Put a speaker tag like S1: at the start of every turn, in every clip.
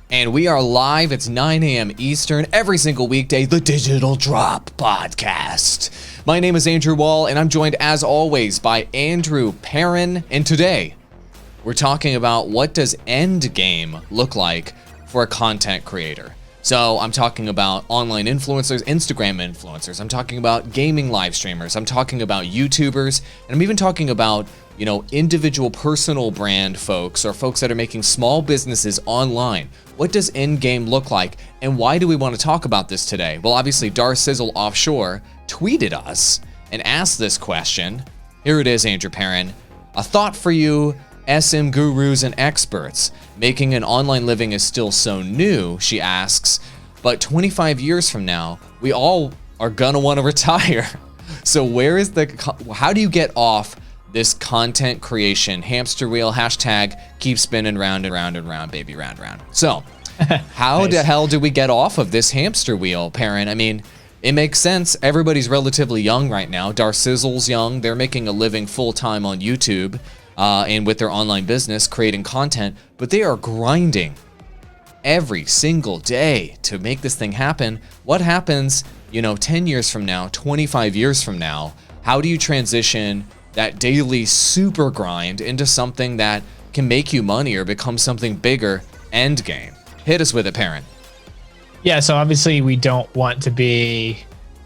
S1: And we are live. It's 9 a.m. Eastern every single weekday, the Digital Drop Podcast. My name is Andrew Wall, and I'm joined as always by Andrew Perrin. And today, we're talking about what does end game look like for a content creator. So I'm talking about online influencers, Instagram influencers. I'm talking about gaming live streamers. I'm talking about YouTubers. And I'm even talking about, individual personal brand folks or folks that are making small businesses online. What does end game look like? And why do we want to talk about this today? Well, obviously, Sizzle Offshore tweeted us and asked this question. Here it is, Andrew Perrin. A thought for you, SM gurus and experts. Making an online living is still so new, she asks, but 25 years from now, we all are gonna want to retire. So how do you get off this content creation hamster wheel, hashtag keep spinning round and round and round, baby, round, round. So how nice. The hell do we get off of this hamster wheel, Perrin? I mean, it makes sense. Everybody's relatively young right now. Sizzle's young. They're making a living full-time on YouTube and with their online business, creating content, but they are grinding every single day to make this thing happen. What happens, 10 years from now, 25 years from now? How do you transition that daily super grind into something that can make you money or become something bigger? End game. Hit us with it, Perrin.
S2: Yeah, so obviously we don't want to be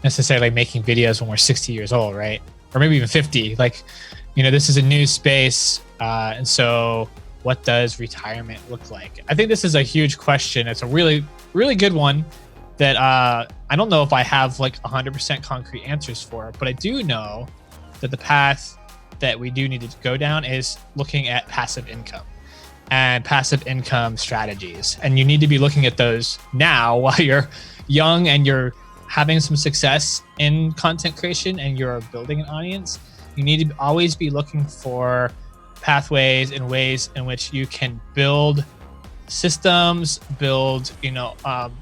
S2: necessarily making videos when we're 60 years old, right? Or maybe even 50. This is a new space. And so what does retirement look like? I think this is a huge question. It's a really, really good one that I don't know if I have 100% concrete answers for, but I do know that the path that we do need to go down is looking at passive income and passive income strategies. And you need to be looking at those now while you're young and you're having some success in content creation and you're building an audience. You need to always be looking for pathways and ways in which you can build systems, build,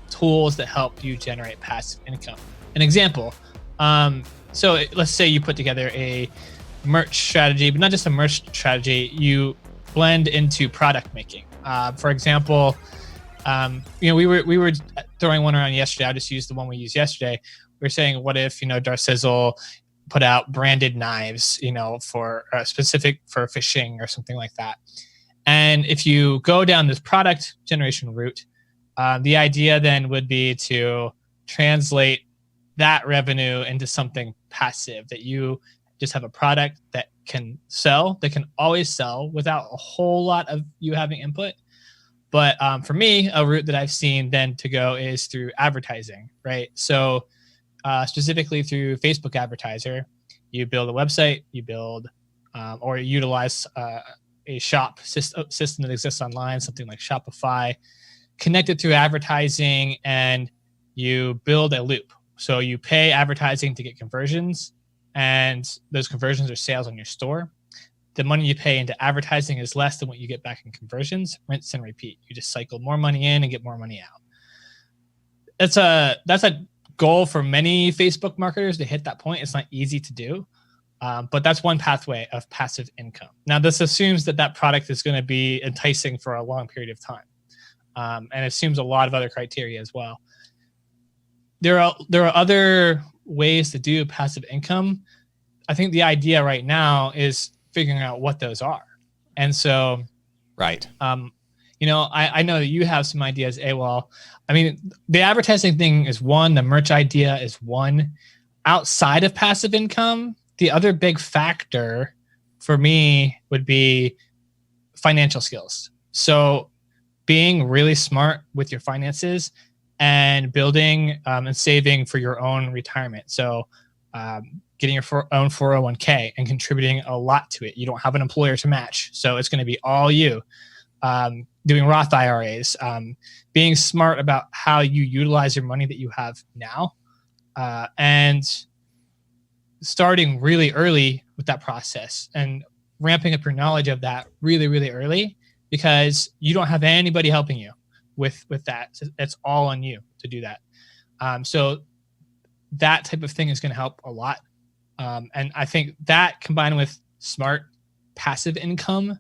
S2: tools that help you generate passive income. An example, so let's say you put together a merch strategy, but not just a merch strategy, you blend into product making. For example, we were throwing one around yesterday. I just used the one we used yesterday. We were saying, what if, Sizzle put out branded knives, for specific for fishing or something like that. And if you go down this product generation route, the idea then would be to translate that revenue into something passive, that you just have a product that can sell, that can always sell without a whole lot of you having input. But for me, a route that I've seen then to go is through advertising, right? So specifically through Facebook advertiser, you build a website, you build or you utilize a shop system that exists online, something like Shopify, connected through advertising, and you build a loop. So you pay advertising to get conversions, and those conversions are sales on your store. The money you pay into advertising is less than what you get back in conversions. Rinse and repeat. You just cycle more money in and get more money out. That's a goal for many Facebook marketers to hit that point. It's not easy to do, but that's one pathway of passive income. Now, this assumes that product is going to be enticing for a long period of time, and assumes a lot of other criteria as well. There are other ways to do passive income. I think the idea right now is figuring out what those are. And so,
S1: right.
S2: I know that you have some ideas, the advertising thing is one, the merch idea is one. Outside of passive income, the other big factor for me would be financial skills. So being really smart with your finances and building and saving for your own retirement. So getting your own 401k and contributing a lot to it. You don't have an employer to match, so it's going to be all you. Doing Roth IRAs, being smart about how you utilize your money that you have now, and starting really early with that process and ramping up your knowledge of that really, really early, because you don't have anybody helping you with that. It's all on you to do that. So that type of thing is going to help a lot. And I think that combined with smart passive income,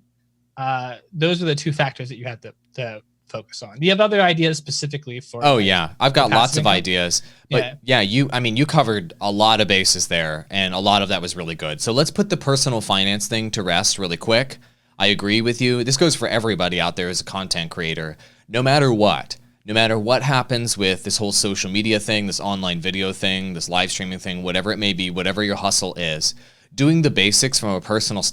S2: those are the two factors that you have to focus on. Do you have other ideas specifically for?
S1: Oh yeah, I've got lots of
S2: income?
S1: ideas. But yeah, you covered a lot of bases there, and a lot of that was really good. So let's put the personal finance thing to rest really quick. I agree with you. This goes for everybody out there as a content creator. No matter what happens with this whole social media thing, this online video thing, this live streaming thing, whatever it may be, whatever your hustle is, doing the basics from a personal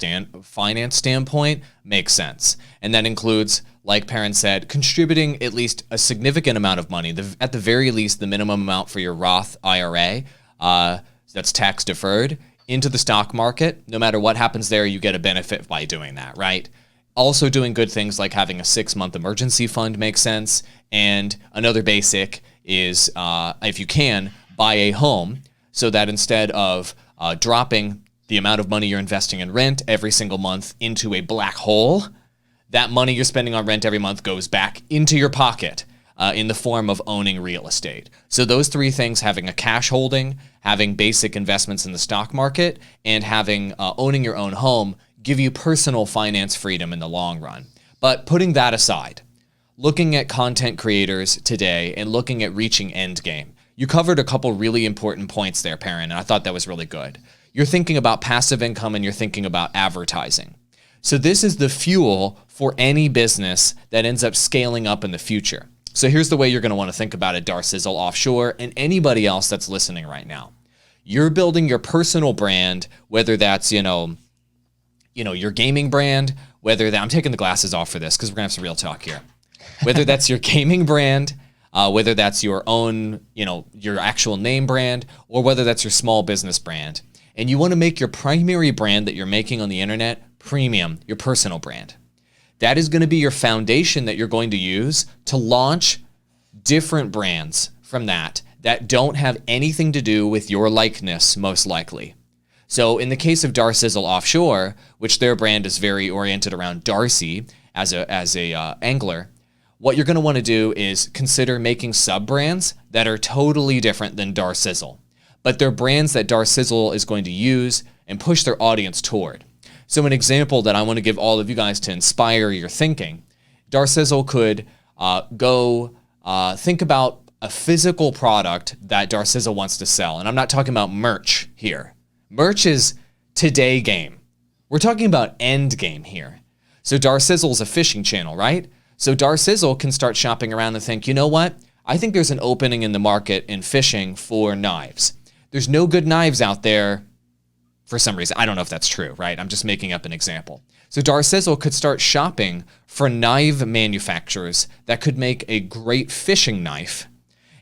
S1: finance standpoint makes sense. And that includes, like Perrin said, contributing at least a significant amount of money, at the very least the minimum amount for your Roth IRA, that's tax deferred, into the stock market. No matter what happens there, you get a benefit by doing that, right? Also doing good things like having a 6-month emergency fund makes sense. And another basic is, if you can, buy a home so that instead of dropping the amount of money you're investing in rent every single month into a black hole, that money you're spending on rent every month goes back into your pocket in the form of owning real estate. So those 3 things, having a cash holding, having basic investments in the stock market, and having owning your own home, give you personal finance freedom in the long run. But putting that aside, looking at content creators today and looking at reaching end game, you covered a couple really important points there, Perrin, and I thought that was really good. You're thinking about passive income and you're thinking about advertising. So this is the fuel for any business that ends up scaling up in the future. So here's the way you're going to want to think about it, Darcizzle Offshore, and anybody else that's listening right now. You're building your personal brand, whether that's, your gaming brand, whether that, I'm taking the glasses off for this because we're going to have some real talk here. Whether that's your gaming brand, whether that's your own, your actual name brand, or whether that's your small business brand. And you want to make your primary brand that you're making on the internet premium, your personal brand. That is going to be your foundation that you're going to use to launch different brands from that don't have anything to do with your likeness, most likely. So in the case of Darcizzle Offshore, which their brand is very oriented around Darcy as a angler, what you're going to want to do is consider making sub-brands that are totally different than Darcizzle, but they're brands that Darcizzle is going to use and push their audience toward. So an example that I want to give all of you guys to inspire your thinking, Darcizzle could think about a physical product that Darcizzle wants to sell. And I'm not talking about merch here. Merch is today game. We're talking about end game here. So Darcizzle is a fishing channel, right? So Darcizzle can start shopping around and think, you know what? I think there's an opening in the market in fishing for knives. There's no good knives out there for some reason. I don't know if that's true, right? I'm just making up an example. So Darcizzle could start shopping for knife manufacturers that could make a great fishing knife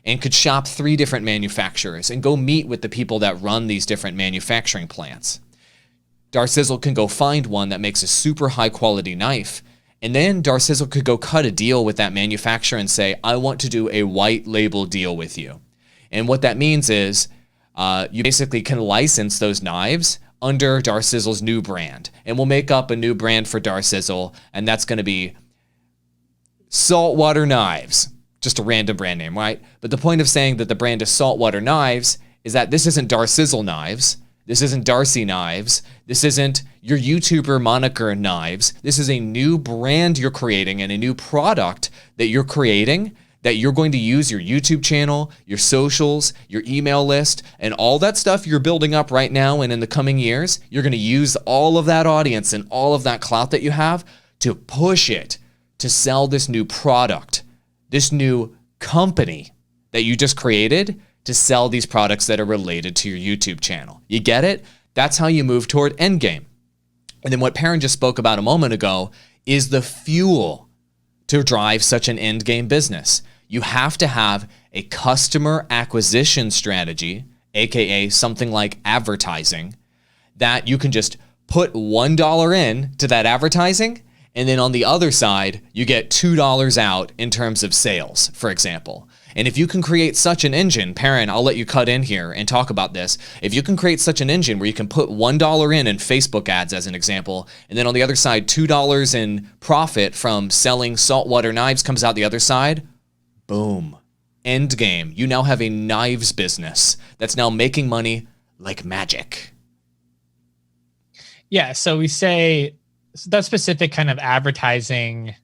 S1: and could shop 3 different manufacturers and go meet with the people that run these different manufacturing plants. Darcizzle can go find one that makes a super high quality knife, and then Darcizzle could go cut a deal with that manufacturer and say, I want to do a white label deal with you. And what that means is you basically can license those knives under Darcizzle's new brand. And we'll make up a new brand for Darcizzle, and that's going to be Saltwater Knives. Just a random brand name, right? But the point of saying that the brand is Saltwater Knives is that this isn't Darcizzle Knives. This isn't Darcy Knives. This isn't your YouTuber moniker Knives. This is a new brand you're creating and a new product that you're creating that you're going to use your YouTube channel, your socials, your email list, and all that stuff you're building up right now and in the coming years. You're going to use all of that audience and all of that clout that you have to push it to sell this new product, this new company that you just created to sell these products that are related to your YouTube channel. You get it? That's how you move toward endgame. And then what Perrin just spoke about a moment ago is the fuel to drive such an endgame business. You have to have a customer acquisition strategy, aka something like advertising, that you can just put $1 in to that advertising, and then on the other side, you get $2 out in terms of sales, for example. And if you can create such an engine, Perrin, I'll let you cut in here and talk about this. If you can create such an engine where you can put $1 in Facebook ads as an example, and then on the other side, $2 in profit from selling saltwater knives comes out the other side, boom, end game. You now have a knives business that's now making money like magic.
S2: Yeah, so we say that specific kind of advertising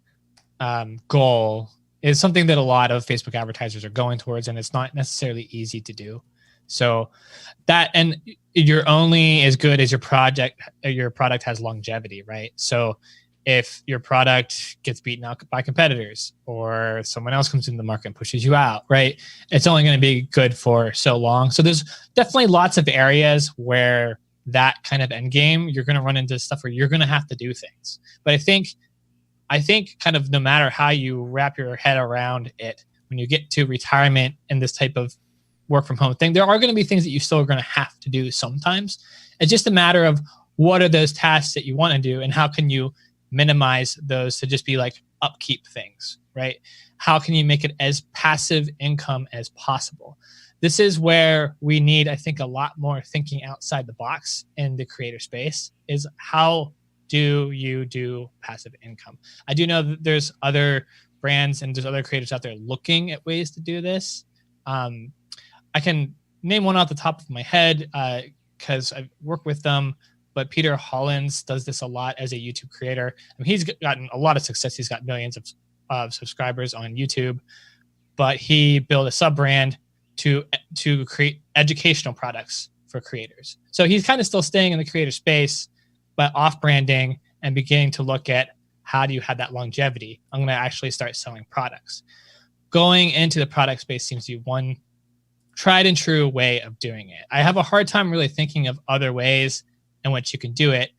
S2: goal is something that a lot of Facebook advertisers are going towards, and it's not necessarily easy to do. So that, and you're only as good as your product has longevity, right? So if your product gets beaten out by competitors or someone else comes into the market and pushes you out, right? It's only going to be good for so long. So there's definitely lots of areas where that kind of end game, you're going to run into stuff where you're going to have to do things. But I think kind of no matter how you wrap your head around it, when you get to retirement and this type of work from home thing, there are going to be things that you still are going to have to do sometimes. It's just a matter of what are those tasks that you want to do and how can you minimize those to just be like upkeep things, right? How can you make it as passive income as possible? This is where we need, I think, a lot more thinking outside the box in the creator space, is how do you do passive income? I do know that there's other brands and there's other creators out there looking at ways to do this. I can name one off the top of my head because I've worked with them, but Peter Hollins does this a lot as a YouTube creator. I mean, he's gotten a lot of success. He's got millions of subscribers on YouTube, but he built a sub brand to create educational products for creators. So he's kind of still staying in the creator space, but off branding and beginning to look at how do you have that longevity? I'm going to actually start selling products. Going into the product space seems to be one tried and true way of doing it. I have a hard time really thinking of other ways in which you can do it.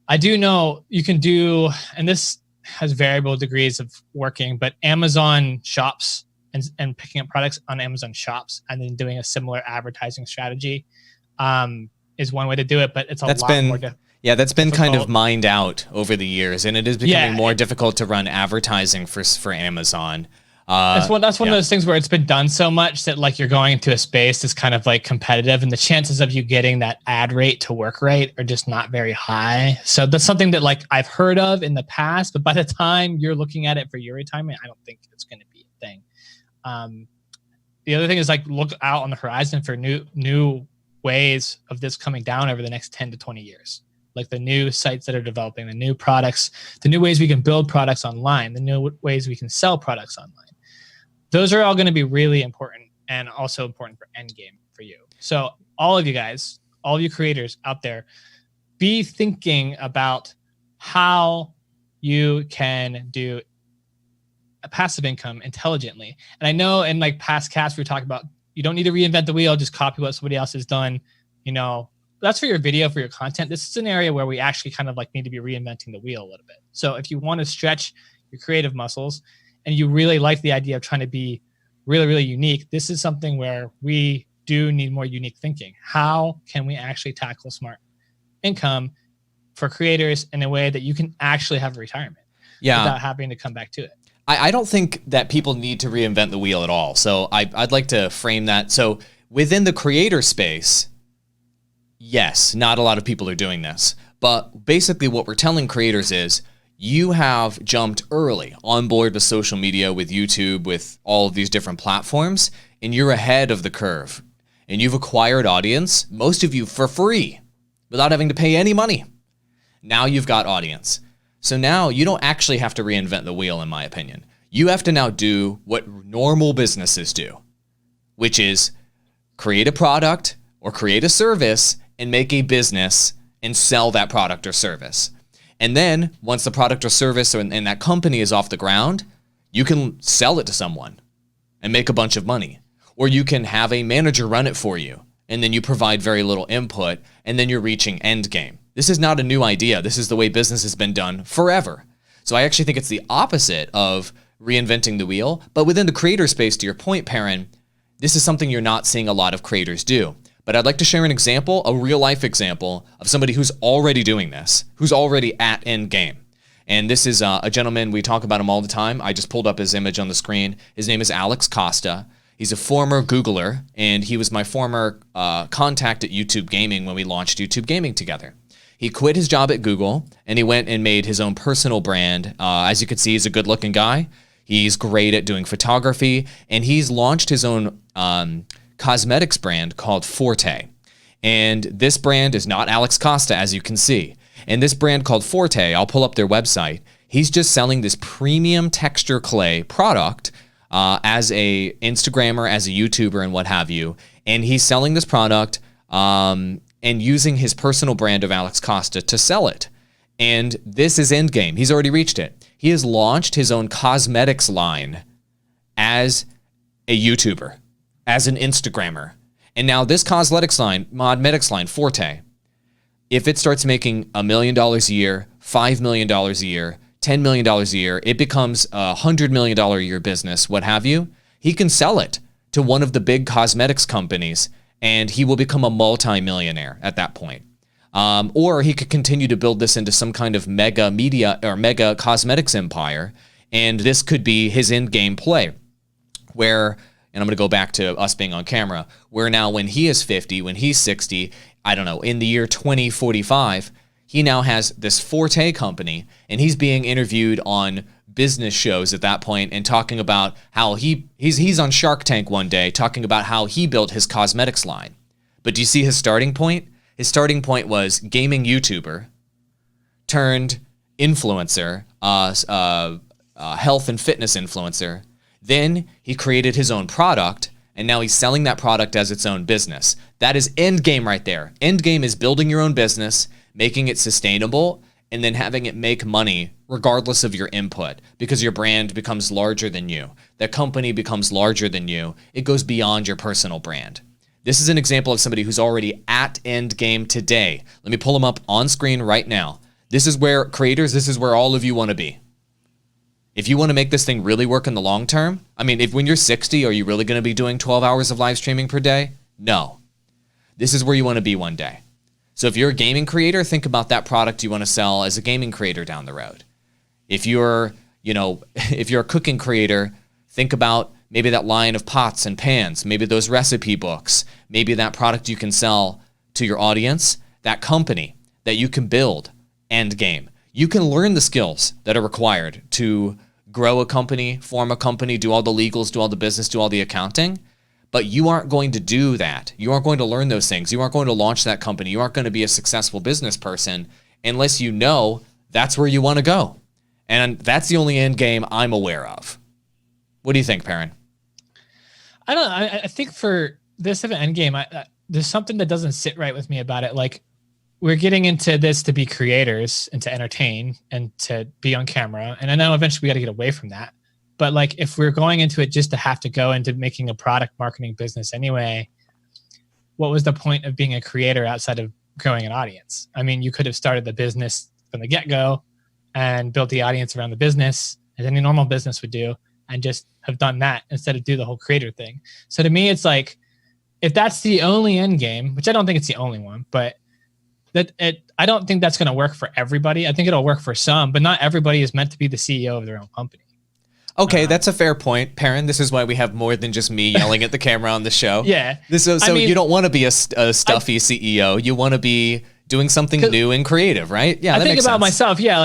S2: I do know you can do, and this has variable degrees of working, but Amazon shops and picking up products on Amazon shops and then doing a similar advertising strategy is one way to do it, but it's lot more difficult.
S1: Yeah, that's been kind of mined out over the years, and it is becoming more difficult to run advertising for Amazon.
S2: That's one of those things where it's been done so much that like you're going into a space that's kind of like competitive, and the chances of you getting that ad rate to work right are just not very high. So that's something that like I've heard of in the past, but by the time you're looking at it for your retirement, I don't think it's going to be a thing. The other thing is like look out on the horizon for new ways of this coming down over the next 10 to 20 years. Like the new sites that are developing, the new products, the new ways we can build products online, the new ways we can sell products online. Those are all going to be really important and also important for endgame for you. So all of you guys, all of you creators out there, be thinking about how you can do a passive income intelligently. And I know in like past casts, we were talking about, you don't need to reinvent the wheel, just copy what somebody else has done. You know, that's for your video, for your content. This is an area where we actually kind of like need to be reinventing the wheel a little bit. So if you want to stretch your creative muscles and you really like the idea of trying to be really, really unique, this is something where we do need more unique thinking. How can we actually tackle smart income for creators in a way that you can actually have a retirement without having to come back to it?
S1: I don't think that people need to reinvent the wheel at all. So I'd like to frame that. So within the creator space, yes, not a lot of people are doing this. But basically what we're telling creators is you have jumped early on board with social media, with YouTube, with all of these different platforms, and you're ahead of the curve. And you've acquired audience, most of you for free, without having to pay any money. Now you've got audience. So now you don't actually have to reinvent the wheel, in my opinion. You have to now do what normal businesses do, which is create a product or create a service and make a business and sell that product or service. And then once the product or service and that company is off the ground, you can sell it to someone and make a bunch of money. Or you can have a manager run it for you, and then you provide very little input, and then you're reaching end game. This is not a new idea. This is the way business has been done forever. So I actually think it's the opposite of reinventing the wheel. But within the creator space, to your point, Perrin, this is something you're not seeing a lot of creators do. But I'd like to share an example, a real life example of somebody who's already doing this, who's already at end game. And this is a gentleman, we talk about him all the time. I just pulled up his image on the screen. His name is Alex Costa. He's a former Googler, and he was my former contact at YouTube Gaming when we launched YouTube Gaming together. He quit his job at Google, and he went and made his own personal brand. As you can see, he's a good-looking guy. He's great at doing photography, and he's launched his own cosmetics brand called Forte. And this brand is not Alex Costa, as you can see. And this brand called Forte, I'll pull up their website. He's just selling this premium texture clay product as a Instagrammer, as a YouTuber, and what have you. And he's selling this product and using his personal brand of Alex Costa to sell it. And this is endgame. He's already reached it. He has launched his own cosmetics line as a YouTuber, as an Instagrammer. And now this cosmetics line, Forte, if it starts making $1 million a year, $5 million a year, $10 million a year, it becomes a $100 million a year business, what have you, he can sell it to one of the big cosmetics companies and he will become a multi-millionaire at that point. Or he could continue to build this into some kind of mega media or mega cosmetics empire. And this could be his end game play where, and I'm going to go back to us being on camera, where now when he is 50, when he's 60, I don't know, in the year 2045, he now has this Forte company and he's being interviewed on business shows at that point and talking about how he's on Shark Tank one day talking about how he built his cosmetics line. But do you see his starting point? His starting point was gaming YouTuber turned influencer, health and fitness influencer. Then he created his own product, and now he's selling that product as its own business. That is end game right there. End game is building your own business, making it sustainable, and then having it make money regardless of your input because your brand becomes larger than you. That company becomes larger than you. It goes beyond your personal brand. This is an example of somebody who's already at end game today. Let me pull them up on screen right now. This is where creators, this is where all of you want to be. If you want to make this thing really work in the long term, I mean, when you're 60, are you really going to be doing 12 hours of live streaming per day? No. This is where you want to be one day. So if you're a gaming creator, think about that product you want to sell as a gaming creator down the road. If you're, if you're a cooking creator, think about maybe that line of pots and pans, maybe those recipe books, maybe that product you can sell to your audience, that company that you can build end game. You can learn the skills that are required to grow a company, form a company, do all the legals, do all the business, do all the accounting, but you aren't going to do that. You aren't going to learn those things. You aren't going to launch that company. You aren't going to be a successful business person unless you know that's where you want to go. And that's the only end game I'm aware of. What do you think, Perrin?
S2: I don't know. I think for this of an end game, there's something that doesn't sit right with me about it. Like, we're getting into this to be creators and to entertain and to be on camera. And I know eventually we got to get away from that. But like, if we're going into it just to have to go into making a product marketing business anyway, what was the point of being a creator outside of growing an audience? I mean, you could have started the business from the get-go and built the audience around the business as any normal business would do and just have done that instead of do the whole creator thing. So to me, it's like, if that's the only end game, which I don't think it's the only one, but I don't think that's going to work for everybody. I think it'll work for some, but not everybody is meant to be the CEO of their own company.
S1: Okay, that's a fair point, Perrin. This is why we have more than just me yelling at the camera on the show.
S2: Yeah.
S1: So you don't want to be a stuffy CEO. You want to be doing something new and creative, right? Yeah,
S2: I think about myself. Yeah,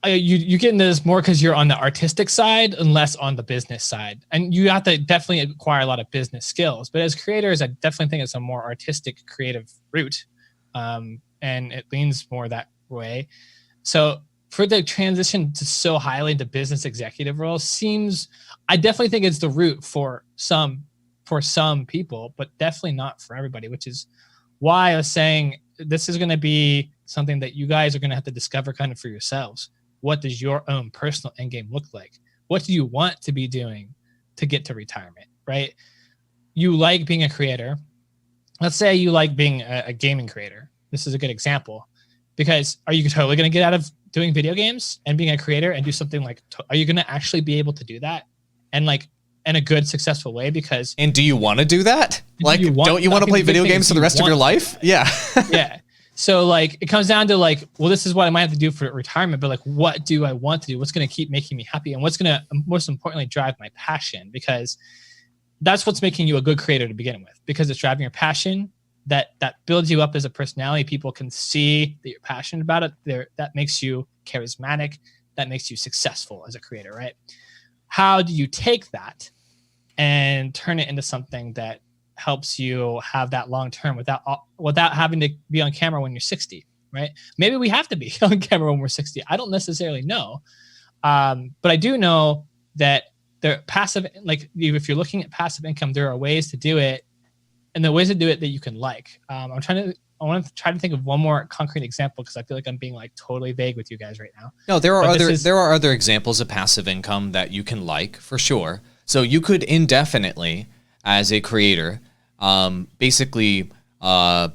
S2: you get into this more because you're on the artistic side and less on the business side, and you have to definitely acquire a lot of business skills. But as creators, I definitely think it's a more artistic, creative route, and it leans more that way. So for the transition to so highly into business executive roles I definitely think it's the route for some people, but definitely not for everybody, which is why I was saying this is going to be something that you guys are going to have to discover kind of for yourselves. What does your own personal end game look like? What do you want to be doing to get to retirement, right? You like being a creator. Let's say you like being a gaming creator. This is a good example, because are you totally going to get out of doing video games and being a creator and do something like, are you going to actually be able to do that? And like in a good, successful way? And
S1: do you want to do that? Like, don't you want to play video games for the rest of your life? Yeah.
S2: Yeah. So like, it comes down to like, well, this is what I might have to do for retirement, but like, what do I want to do? What's going to keep making me happy? And what's going to most importantly drive my passion? Because that's what's making you a good creator to begin with, because it's driving your passion that builds you up as a personality. People can see that you're passionate about it. That makes you charismatic. That makes you successful as a creator, right? How do you take that and turn it into something that helps you have that long term without having to be on camera when you're 60, right? Maybe we have to be on camera when we're 60. I don't necessarily know, But I do know that there passive, like if you're looking at passive income, there are ways to do it, and the ways to do it that you can like. I want to try to think of one more concrete example because I feel like I'm being like totally vague with you guys right now.
S1: No, there are other examples of passive income that you can like for sure. So you could indefinitely, as a creator, basically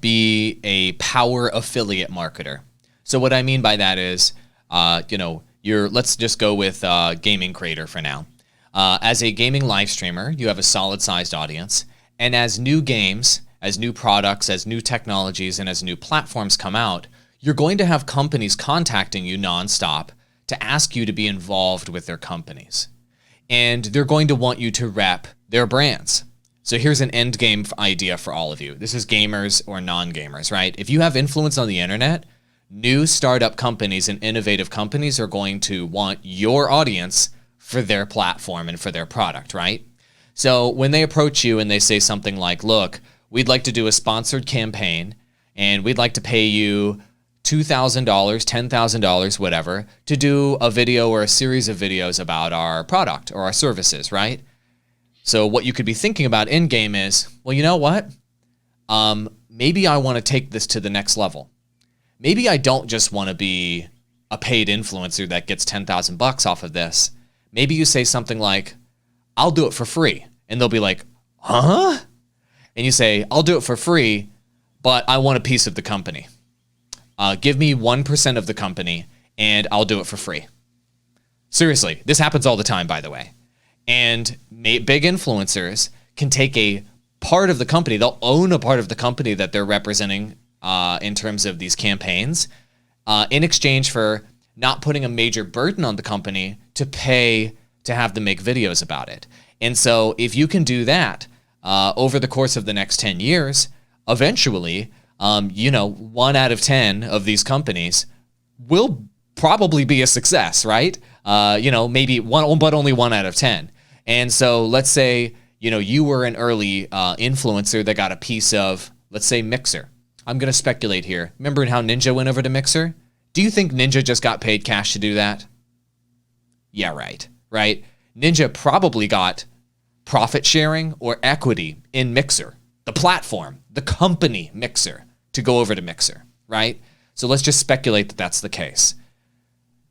S1: be a power affiliate marketer. So what I mean by that is, let's just go with gaming creator for now. As a gaming live streamer, you have a solid sized audience, and as new games, as new products, as new technologies, and as new platforms come out, you're going to have companies contacting you nonstop to ask you to be involved with their companies. And they're going to want you to rep their brands. So here's an end game idea for all of you. This is gamers or non-gamers, right? If you have influence on the internet, new startup companies and innovative companies are going to want your audience for their platform and for their product, right? So when they approach you and they say something like, look, we'd like to do a sponsored campaign and we'd like to pay you $2,000, $10,000, whatever, to do a video or a series of videos about our product or our services, right? So what you could be thinking about in game is, well, you know what? Maybe I want to take this to the next level. Maybe I don't just want to be a paid influencer that gets $10,000 off of this. Maybe you say something like, I'll do it for free. And they'll be like, huh? And you say, I'll do it for free, but I want a piece of the company. Give me 1% of the company and I'll do it for free. Seriously, this happens all the time, by the way. And big influencers can take a part of the company. They'll own a part of the company that they're representing in terms of these campaigns in exchange for not putting a major burden on the company to pay to have them make videos about it. And so if you can do that over the course of the next 10 years, eventually, 1 out of 10 of these companies will probably be a success, right? Maybe one, but only 1 out of 10. And so let's say, you were an early influencer that got a piece of, let's say, Mixer. I'm going to speculate here. Remember how Ninja went over to Mixer? Do you think Ninja just got paid cash to do that? Yeah, right. Ninja probably got profit sharing or equity in Mixer, the platform, the company Mixer, to go over to Mixer, right? So let's just speculate that that's the case.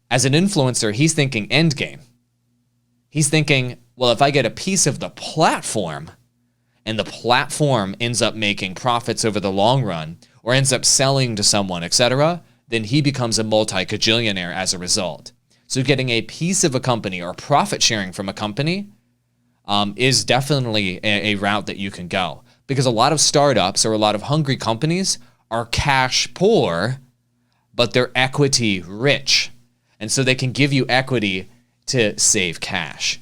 S1: As an influencer, he's thinking end game. He's thinking, well, if I get a piece of the platform and the platform ends up making profits over the long run or ends up selling to someone, etc., then he becomes a multi-cajillionaire as a result. So getting a piece of a company or profit sharing from a company is definitely a route that you can go, because a lot of startups or a lot of hungry companies are cash poor, but they're equity rich. And so they can give you equity to save cash.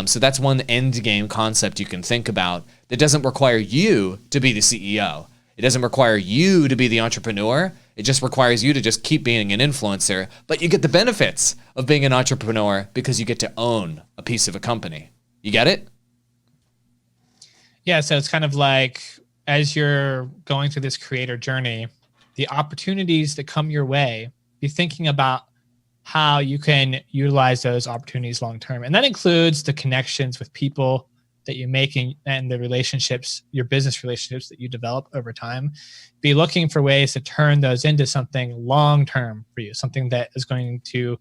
S1: So that's one end game concept you can think about that doesn't require you to be the CEO. It doesn't require you to be the entrepreneur. It just requires you to just keep being an influencer, but you get the benefits of being an entrepreneur because you get to own a piece of a company. You get it?
S2: Yeah, so it's kind of like as you're going through this creator journey, the opportunities that come your way, be thinking about how you can utilize those opportunities long term. And that includes the connections with people that you're making and the relationships, your business relationships that you develop over time. Be looking for ways to turn those into something long term for you, something that is going to,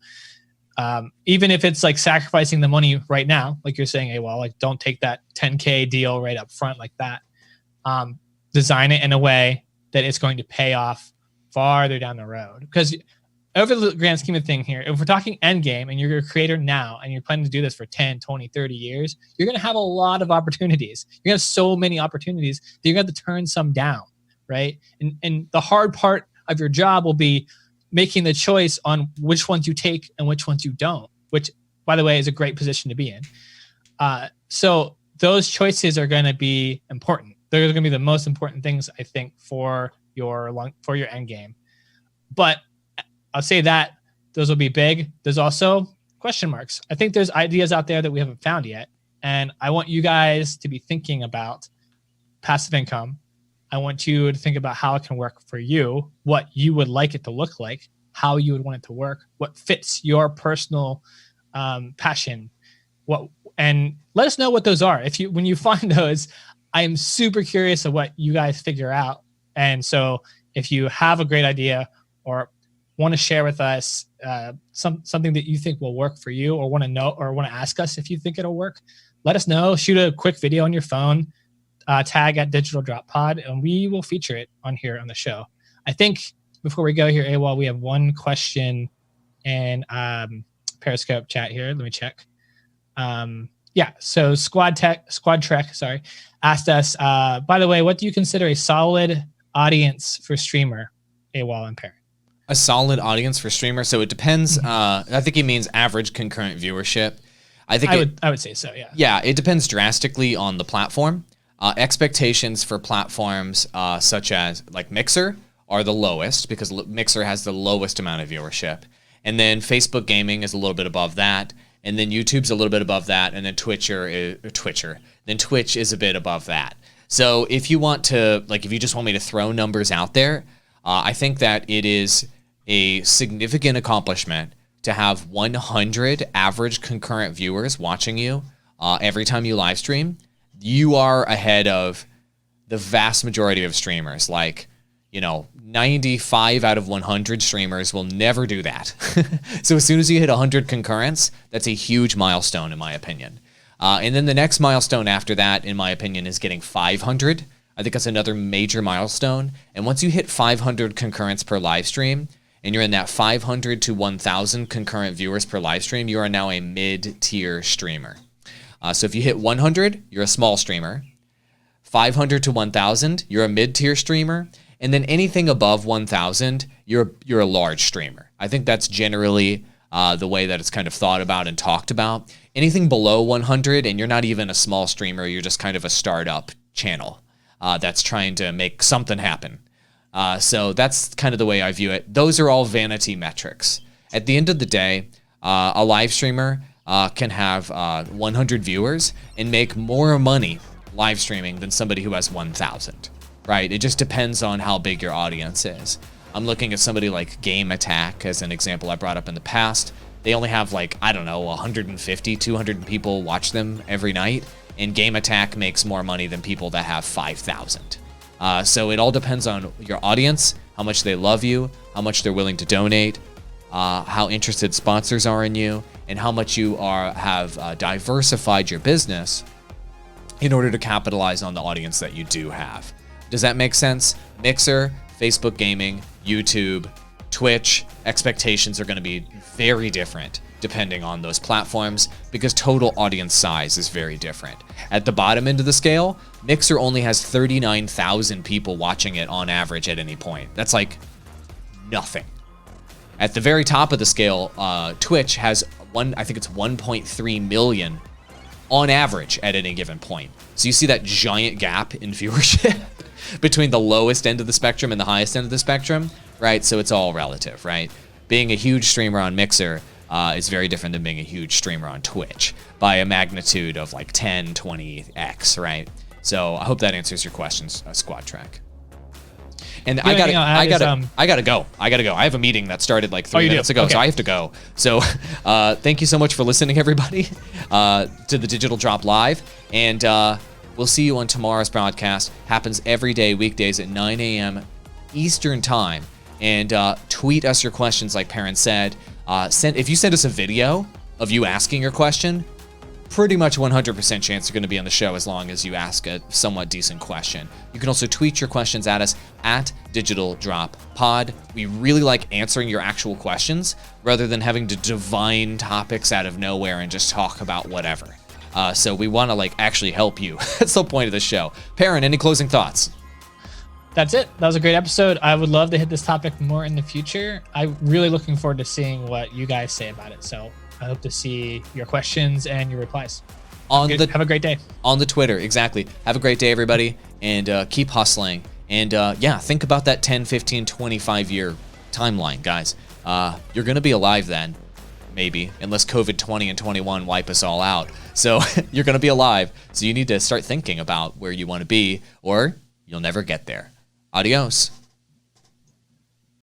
S2: even if it's like sacrificing the money right now, like you're saying, hey, well, like don't take that 10K deal right up front like that. Design it in a way that it's going to pay off farther down the road. Because over the grand scheme of thing here, if we're talking end game and you're a creator now and you're planning to do this for 10, 20, 30 years, you're going to have a lot of opportunities. You're going to have so many opportunities that you're going to have to turn some down, right? And the hard part of your job will be making the choice on which ones you take and which ones you don't, which, by the way, is a great position to be in. So those choices are going to be important. They're going to be the most important things, I think, for your end game. But I'll say that those will be big. There's also question marks. I think there's ideas out there that we haven't found yet. And I want you guys to be thinking about passive income. I want you to think about how it can work for you, what you would like it to look like, how you would want it to work, what fits your personal passion? And let us know what those are. When you find those, I am super curious of what you guys figure out. And so if you have a great idea or want to share with us something that you think will work for you, or want to know, or want to ask us if you think it'll work, let us know. Shoot a quick video on your phone, tag at Digital Drop Pod, and we will feature it on here on the show. I think before we go here, AWOL, we have one question in Periscope chat here. Let me check. So Squad Trek, asked us, by the way, what do you consider a solid audience for streamer, AWOL and Perrin?
S1: A solid audience for streamer? So it depends. I think he means average concurrent viewership. I would say so, yeah. Yeah, it depends drastically on the platform. Expectations for platforms such as like Mixer are the lowest, because Mixer has the lowest amount of viewership. And then Facebook Gaming is a little bit above that. And then YouTube's a little bit above that. And then Twitch is a bit above that. So if you want to, like, if you just want me to throw numbers out there, I think that it is a significant accomplishment to have 100 average concurrent viewers watching you every time you live stream. You are ahead of the vast majority of streamers. Like, 95 out of 100 streamers will never do that. So as soon as you hit 100 concurrents, that's a huge milestone, in my opinion. And then the next milestone after that, in my opinion, is getting 500. I think that's another major milestone. And once you hit 500 concurrents per live stream, and you're in that 500 to 1,000 concurrent viewers per live stream, you are now a mid-tier streamer. So if you hit 100, you're a small streamer. 500 to 1,000, you're a mid-tier streamer. And then anything above 1,000, you're a large streamer. I think that's generally the way that it's kind of thought about and talked about. Anything below 100, and you're not even a small streamer, you're just kind of a startup channel that's trying to make something happen. So that's kind of the way I view it. Those are all vanity metrics. At the end of the day, a live streamer can have 100 viewers and make more money live streaming than somebody who has 1,000. Right? It just depends on how big your audience is. I'm looking at somebody like Game Attack as an example I brought up in the past. They only have 150, 200 people watch them every night, and Game Attack makes more money than people that have 5,000. So it all depends on your audience, how much they love you, how much they're willing to donate, how interested sponsors are in you, and how much you have diversified your business in order to capitalize on the audience that you do have. Does that make sense? Mixer, Facebook Gaming, YouTube, Twitch, expectations are going to be very different depending on those platforms, because total audience size is very different. At the bottom end of the scale, Mixer only has 39,000 people watching it on average at any point. That's like nothing. At the very top of the scale, Twitch has I think it's 1.3 million on average at any given point. So you see that giant gap in viewership between the lowest end of the spectrum and the highest end of the spectrum, right? So it's all relative, right? Being a huge streamer on Mixer is very different than being a huge streamer on Twitch by a magnitude of 10, 20x, right? So I hope that answers your questions, Squad Trek. And I gotta go. I have a meeting that started 3 minutes ago, okay. So I have to go. So thank you so much for listening, everybody, to the Digital Drop Live. And we'll see you on tomorrow's broadcast. Happens every day, weekdays at 9 a.m. Eastern time. And tweet us your questions, like Perrin said. If you send us a video of you asking your question, pretty much 100% chance you're going to be on the show as long as you ask a somewhat decent question. You can also tweet your questions at us at Digital Drop Pod. We really like answering your actual questions rather than having to divine topics out of nowhere and just talk about whatever. So we want to actually help you. That's the point of the show. Perrin, any closing thoughts?
S2: That's it. That was a great episode. I would love to hit this topic more in the future. I'm really looking forward to seeing what you guys say about it. So I hope to see your questions and your replies. Have a great day. On the Twitter, exactly. Have a great day, everybody, and keep hustling. And think about that 10, 15, 25-year timeline, guys. You're going to be alive then, maybe, unless COVID 20 and 21 wipe us all out. So you're going to be alive. So you need to start thinking about where you want to be, or you'll never get there. Adios.